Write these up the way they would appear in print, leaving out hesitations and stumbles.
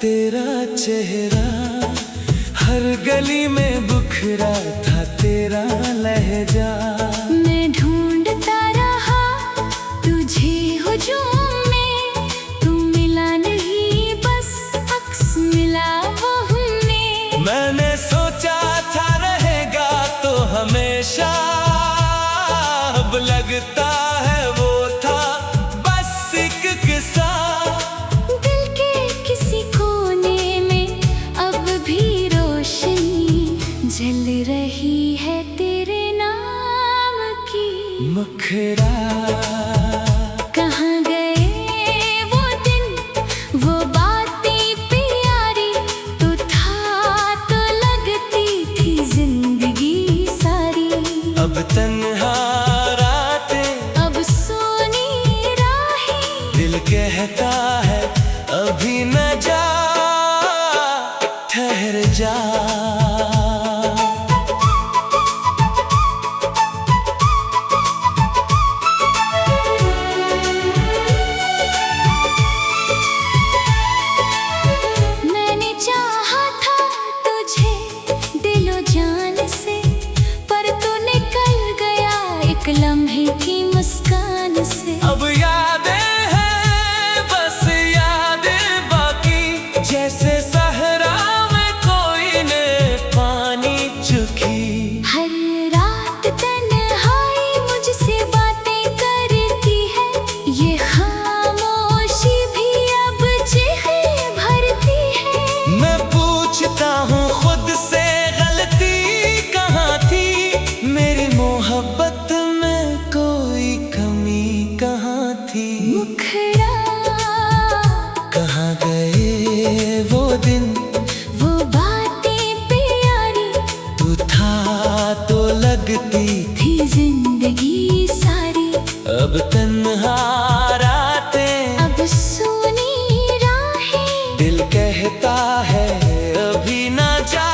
तेरा चेहरा हर गली में बुखरा था, तेरा लहजा मैं ढूंढता रहा तुझे हुजूम में, तू मिला नहीं बस अक्स मिला वो हमने। मैंने सोचा था रहेगा तो हमेशा, अब लगता है वो था बस एक किस्सा। दिल के किसी कोने में अब भी रोशनी जल रही है तेरे नाम की। मुखरा कहाँ गए वो दिन, वो बातें प्यारी, तू था तो लगती थी जिंदगी सारी। अब तन्हा रातें, अब सोनी राहें, दिल कहता है अभी न जा, ठहर जा। मैंने चाहा था तुझे दिलो जान से, पर तू निकल गया एक लम्हे की मुस्कान से। अब यादें हैं बस यादें बाकी, जैसे सहरा में कोई ने पानी चुकी। हर रात तन्हाई मुझसे बातें करती है, ये खामोशी भी अब चेहरे भरती है। मैं पूछता हूँ खुद से गलती कहाँ थी, मेरी मोहब्बत में कोई कमी कहाँ थी। मुखरा कहाँ गए वो दिन, वो बातें प्यारी, तू था तो लगती थी जिंदगी सारी। अब तन्हा रातें, अब सोनी राहें, दिल कहता है अभी न जा,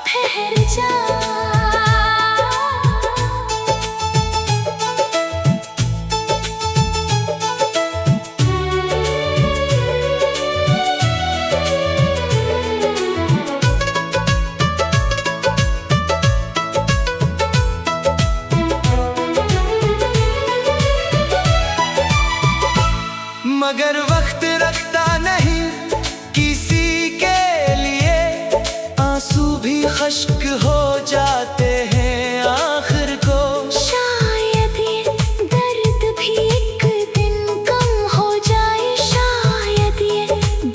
ठहर जा। मगर वक्त रखता नहीं किसी के लिए, आंसू भी खश्क हो जाते हैं आखिर को। शायद ये दर्द भी एक दिन कम हो जाए, शायद ये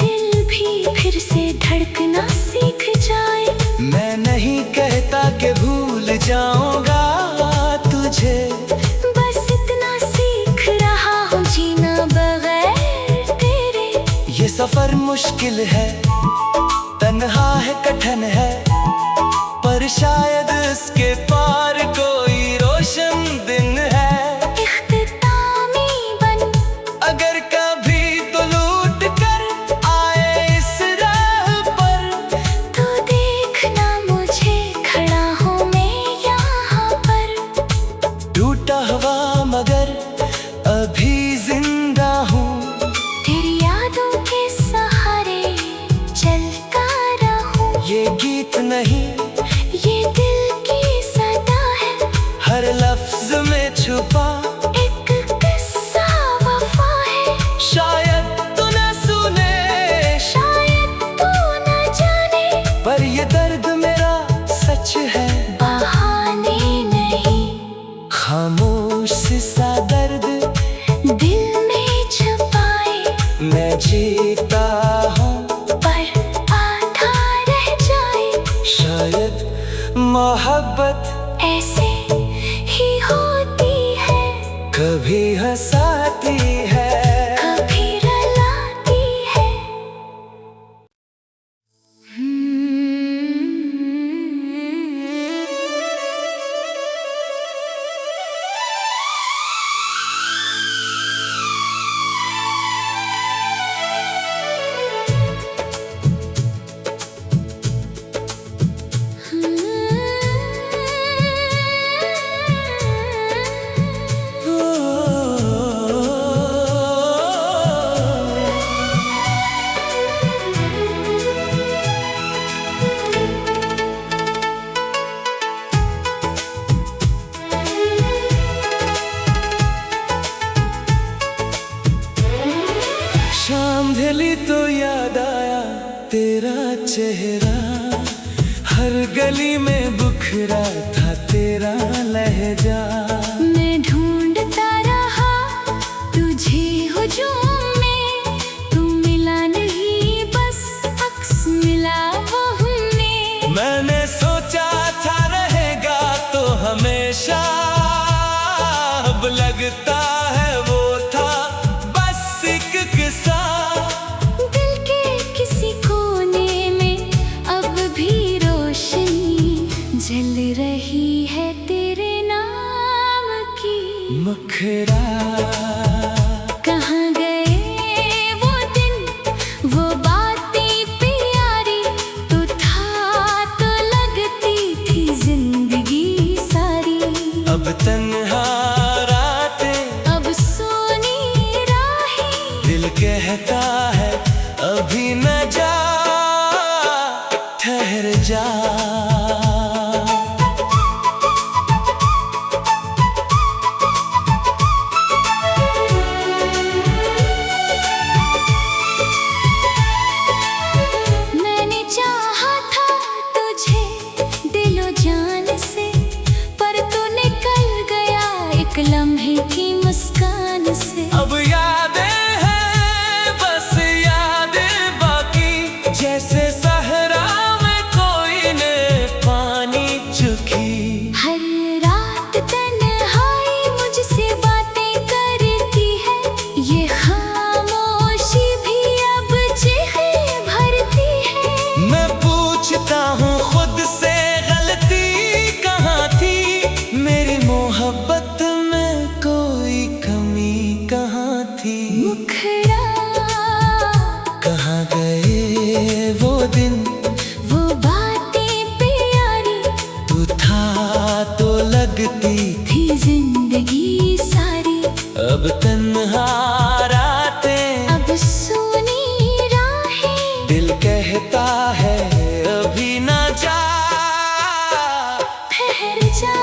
दिल भी फिर से धड़कना सीख जाए। मैं नहीं कहता कि भूल जाऊंगा तुझे, बस इतना सीख रहा हूँ जीना बगैर तेरे। ये सफर मुश्किल है, तन्हा है, कठिन है, पर शायद इसके पार कोई रोशन दिन है। इख्तितामी बन अगर कभी तो लूट कर आए इस राह पर, तो देखना मुझे खड़ा हूँ मैं यहाँ पर। टूटा हुआ मगर अभी जिंदा हूँ, तेरी यादों के सहारे चलता रहूं। ये गीत नहीं ये दिल की सदा है, हर याद आया तेरा चेहरा, हर गली में बुखरा था तेरा लहजा। मैं ढूंढता रहा तुझे हुजूम में, तू मिला नहीं बस अक्स मिला वो हमने। मैंने सोचा था रहेगा तो हमेशा, अब लगता है वो था बस एक किस्सा। दिल के किसी कोने में अब भी रोशनी जल रही है तेरे नाम की। मुखरा कहाँ गए वो दिन, वो बातें प्यारी, तू था तो लगती थी जिंदगी सारी। अब तन्हा रातें, अब सोनी राहें, दिल कहता है अभी न जा, ठहर जा। मैंने चाहा था तुझे दिलो जान से, पर तू निकल गया एक लम्हे की मुस्कान से। अब यादें हैं बस यादें बाकी, जैसे सहरा में कोई ने पानी चुकी। हर रात तन्हाई मुझसे बातें करती है, ये खामोशी भी अब चेहरे भरती है। मैं पूछता हूँ खुद से गलती कहाँ थी, मेरी मोहब्बत में कोई कमी कहाँ थी। मुखरा कहाँ गए वो दिन, वो बातें प्यारी, तू था तो लगती थी जिंदगी सारी। अब तन्हा रातें, अब सोनी राहें, दिल कहता है अभी न जा, ठहर जा।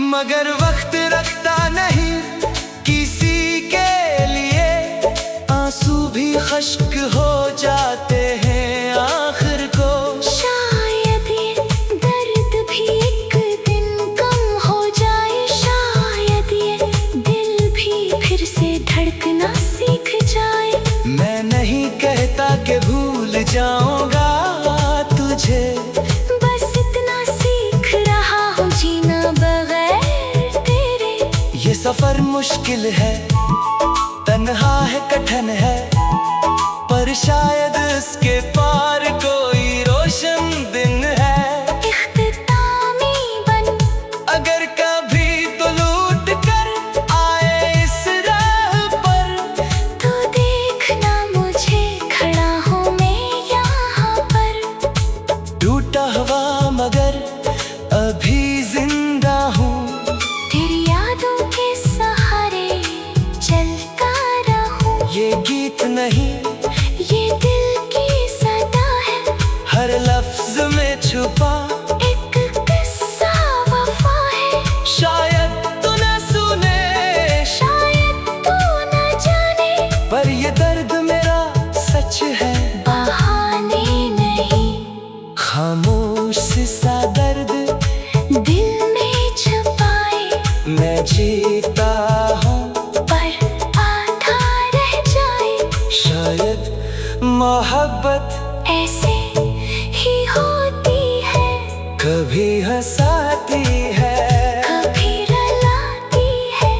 मगर वक्त रखता नहीं किसी के लिए, आंसू भी खश्क हो जाते हैं आखिर को। शायद ये दर्द भी एक दिन कम हो जाए, शायद ये दिल भी फिर से धड़कना सीख जाए। मैं नहीं कहता कि भूल जाऊंगा तुझे, बस इतना सीख रहा हूँ जीना बगैर तेरे। ये सफर मुश्किल है, तन्हा है, कठिन है, पर शायद इसके पार कोई रोशन दिन है। इख्तितामी बन अगर कभी तो लूट कर आए इस राह पर, तो देखना मुझे खड़ा हूँ मैं यहाँ पर। टूटा हुआ मगर अभी जिंदा हूँ, तेरी यादों के सहारे चलता रहूं। ये गीत नहीं ये दिल की सदा है, हर लफ्ज में छुपा एक किस्सा वफा है। शायद तू न सुने, शायद तू न जाने, पर ये दर्द मेरा सच है, बहाने नहीं। खामोश सा दर्द दिल में छुपाए, मैं जीता हूँ, पर आधा रह जाए। शायद मोहब्बत ऐसे ही होती है, कभी हंसाती है। कभी रुलाती है।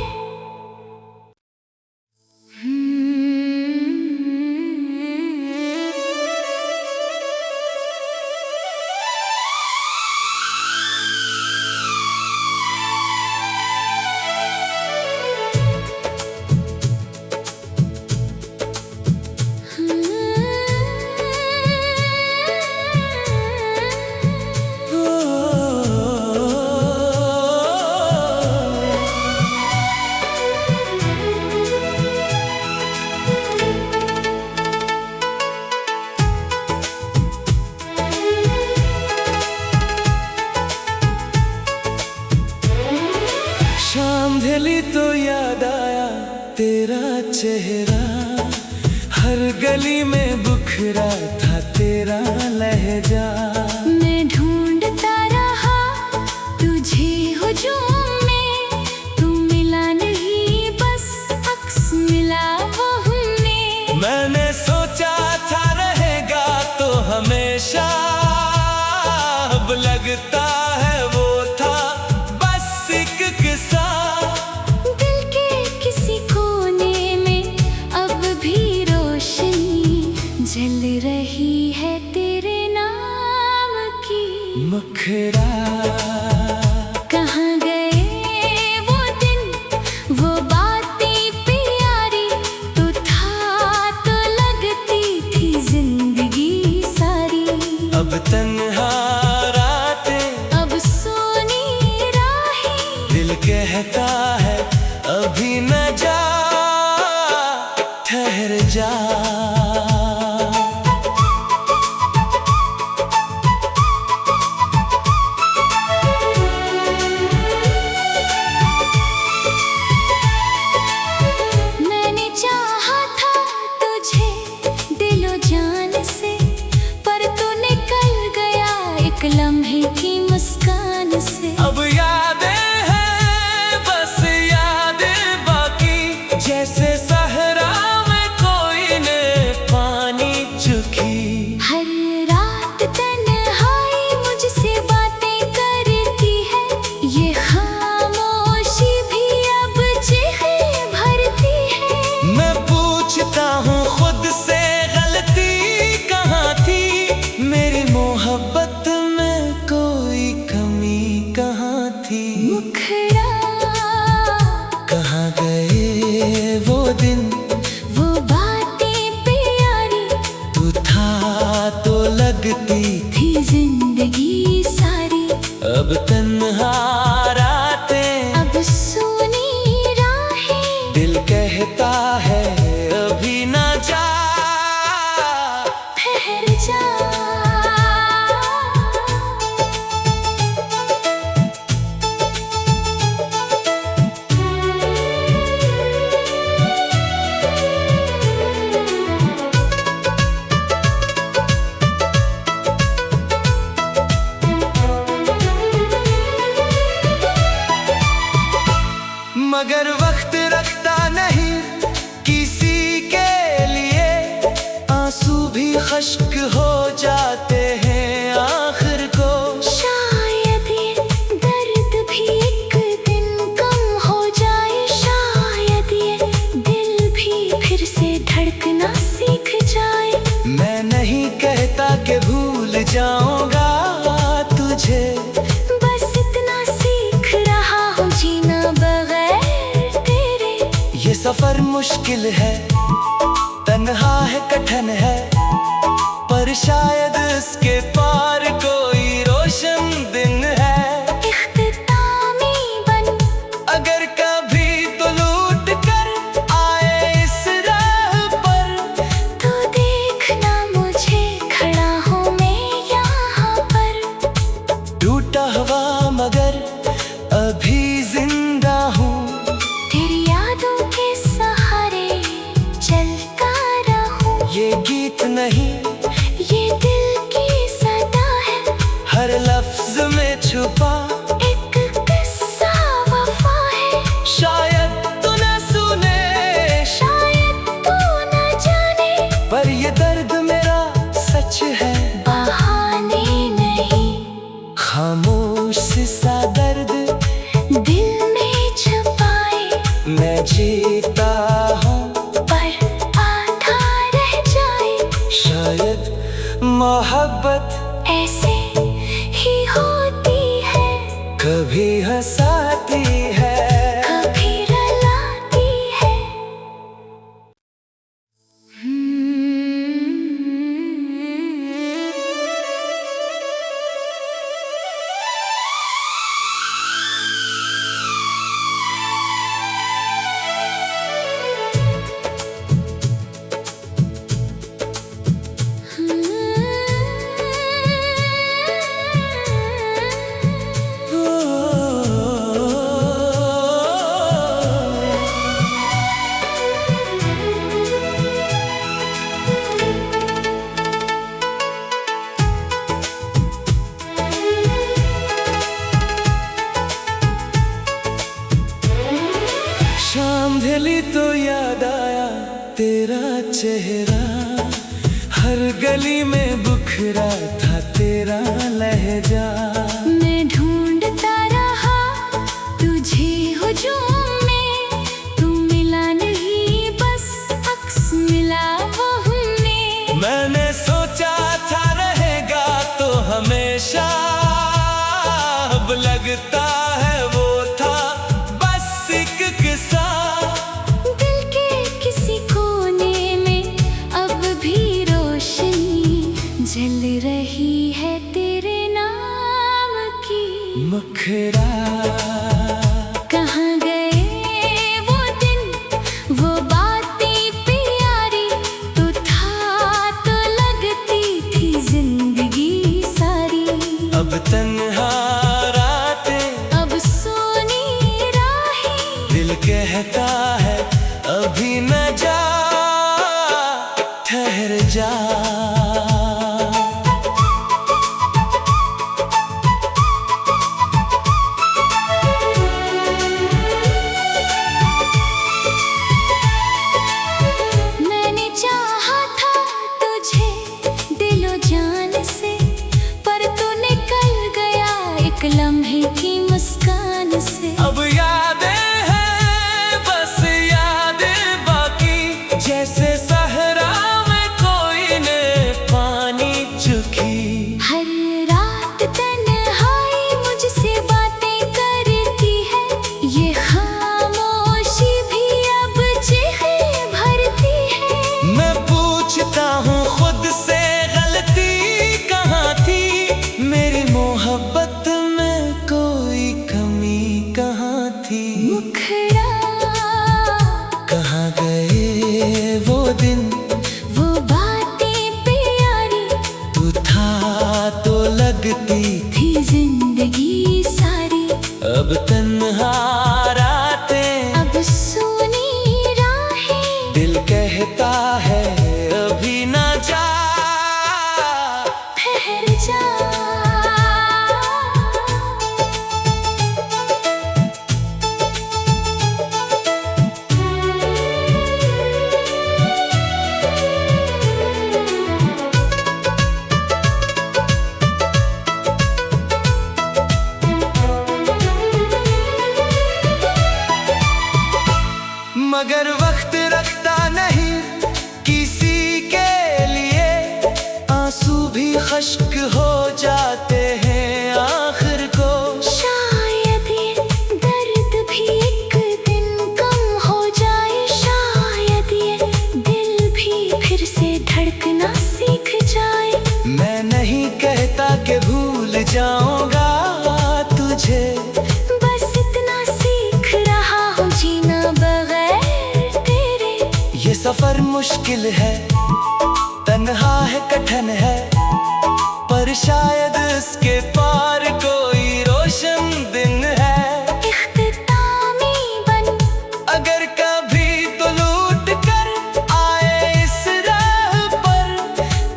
शाम ढली तो याद आया तेरा चेहरा, हर गली में बुखरा था तेरा लहजा। मैं ढूंढता रहा तुझे हुजूम में, तू मिला नहीं बस अक्स मिला वो हमने। मैंने सोचा था रहेगा तो हमेशा, अब लगता है वो था बस एक किस्सा। दिल के किसी कोने में अब भी रोशनी जल रही है तेरे नाम की। मुखरा कहाँ गए वो दिन, वो बातें प्यारी, तू था तो लगती थी जिंदगी सारी। अब तन्हा रातें, अब सोनी राहें, दिल कहता है अभी न जा, ठहर जा। मैंने चाहा था तुझे दिलो जान से, पर तू निकल गया एक लम्हे की मुस्कान से। अब यादें हैं बस यादें बाकी, जैसे सहरा में कोई ने पानी चुकी। हर रात तन्हाई मुझसे बातें करती है, ये खामोशी भी अब चेहरे भरती है। मैं पूछता हूँ खुद से गलती कहाँ थी, मेरी मोहब्बत में कोई कमी कहाँ थी। मुखरा कहाँ गए वो दिन, वो बातें प्यारी, तू था तो लगती थी जिंदगी सारी। अब तन्हा रातें, अब सुनी राहें, दिल कहता है अभी न जा, ठहर जा। मगर वक्त रखता नहीं किसी के लिए, आंसू भी खश्क हो जाते हैं आखिर को। शायद ये दर्द भी एक दिन कम हो जाए, शायद ये दिल भी फिर से धड़कना सीख जाए। मैं नहीं कहता कि भूल जाऊंगा तुझे, बस इतना सीख रहा हूँ जीना बगैर तेरे। ये सफर मुश्किल है, तन्हा है, कठिन है, पर शायद इसके पार कोई रोशन दिन है। इख्तितामी बन अगर कभी तो लूट कर आए इस राह पर, तो देखना मुझे खड़ा हूँ मैं यहाँ पर। टूटा हुआ मगर अभी जिंदा हूँ, तेरी यादों के सहारे चलता रहूं। ये गीत नहीं ये दिल की सदा है, हर लफ्ज में छुपा एक किस्सा वफा है। शायद तू न सुने, शायद तू न जाने, पर ये दर्द मेरा सच है, बहाने नहीं। खामोश सा दर्द दिल में छुपाए, मैं जीता हूँ, पर आधा रह जाए। शायद मोहब्बत ऐसे ही होती है, कभी हंसाती है। कभी रुलाती है। संभली तो याद आया तेरा चेहरा, हर गली में बुखरा था तेरा लहजा। मैं ढूंढता रहा तुझे हुजूम में, तू मिला नहीं बस अक्स मिला वो हमने। मैंने सोचा था रहेगा तो हमेशा, अब लगता है वो था बस एक किस्सा। दिल के किसी कोने में अब भी रोशनी जल रही है तेरे नाम की। मुखरा कहाँ गए वो दिन वो बातें प्यारी, तू था तो लगती थी जिंदगी सारी। अब तन्हा रातें, अब सोनी राहें, दिल कहता है अभी न जा, ठहर जा। मैंने चाहा था तुझे दिलो जान से, पर तू निकल गया एक लम्हे की मुस्कान से। अब यादें हैं बस यादें बाकी, जैसे सहरा में कोई ने पानी चुकी। हर रात तन्हाई मुझसे बातें करती है, ये खामोशी भी अब चेहरे भरती है। मैं पूछता हूँ खुद से गलती कहाँ थी, मेरी मोहब्बत में कोई कमी कहाँ थी। मुखरा कहाँ गए वो दिन वो बातें प्यारी, तू था तो लगती थी जिंदगी सारी। अब तन्हा रातें, अब सोनी राहें, दिल कहता है अभी न जा, ठहर जा। मगर वक्त रखता नहीं किसी के लिए, आंसू भी खश्क हो जाते हैं आखिर को। शायद ये दर्द भी एक दिन कम हो जाए, शायद ये दिल भी फिर से धड़कना सीख जाए। मैं नहीं कहता कि भूल जाऊंगा तुझे, बस इतना सीख रहा हूँ जीना बगैर तेरे। ये सफर मुश्किल है, तन्हा है, कठिन है, पर शायद इसके पार कोई रोशन दिन है। इख्तितामी बन अगर कभी तो लूट कर आए इस राह पर,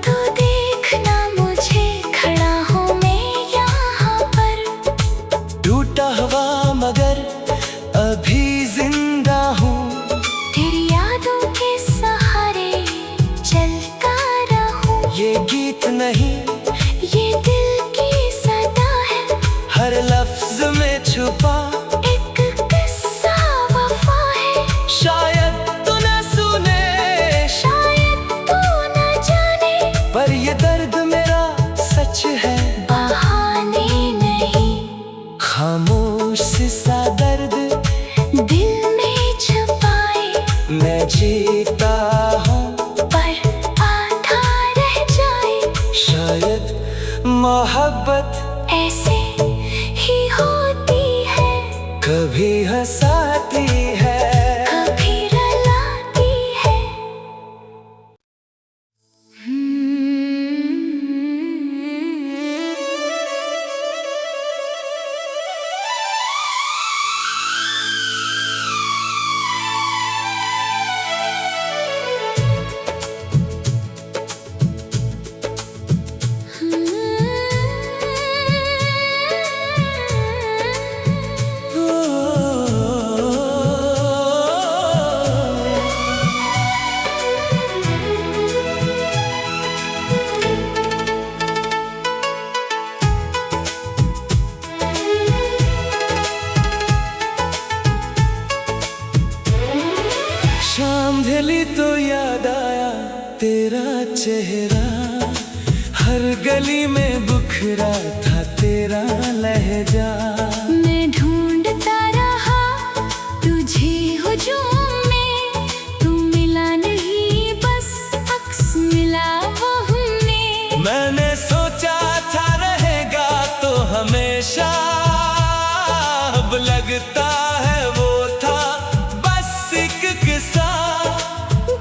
तो देखना मुझे खड़ा हूँ मैं यहाँ पर। टूटा हुआ मगर अभी जिंदा हूँ, तेरी यादों के सहारे चलता रहूं। ये गीत नहीं ये दिल की सदा संभली तो याद आया तेरा चेहरा, हर गली में बुखरा था तेरा लहजा। मैं ढूंढता रहा तुझे हुजूम में, तू मिला नहीं बस अक्स मिला वो हमने। मैंने सोचा था रहेगा तो हमेशा, अब लगता है वो था बस एक किस्सा।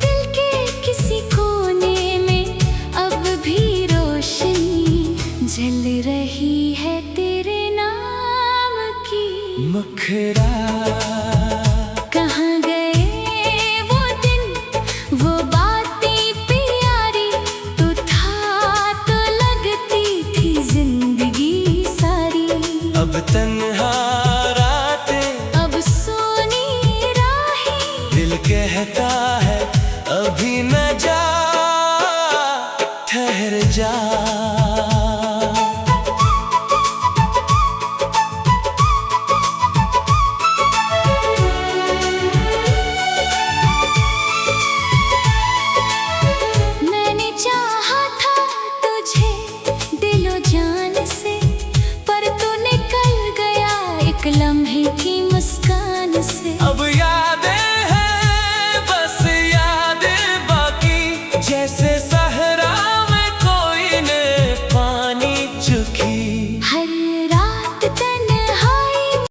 दिल के किसी कोने में अब भी रोशनी जल रही है तेरे नाम की। मुखरा कहाँ गए वो दिन, वो बातें प्यारी, तू था तो लगती थी जिंदगी सारी। अब तन्हा रातें, अब सोनी राहें, दिल कहता है अभी न जा, ठहर जा। मैंने चाहा था तुझे दिलो जान से, पर तू निकल गया एक लम्हे की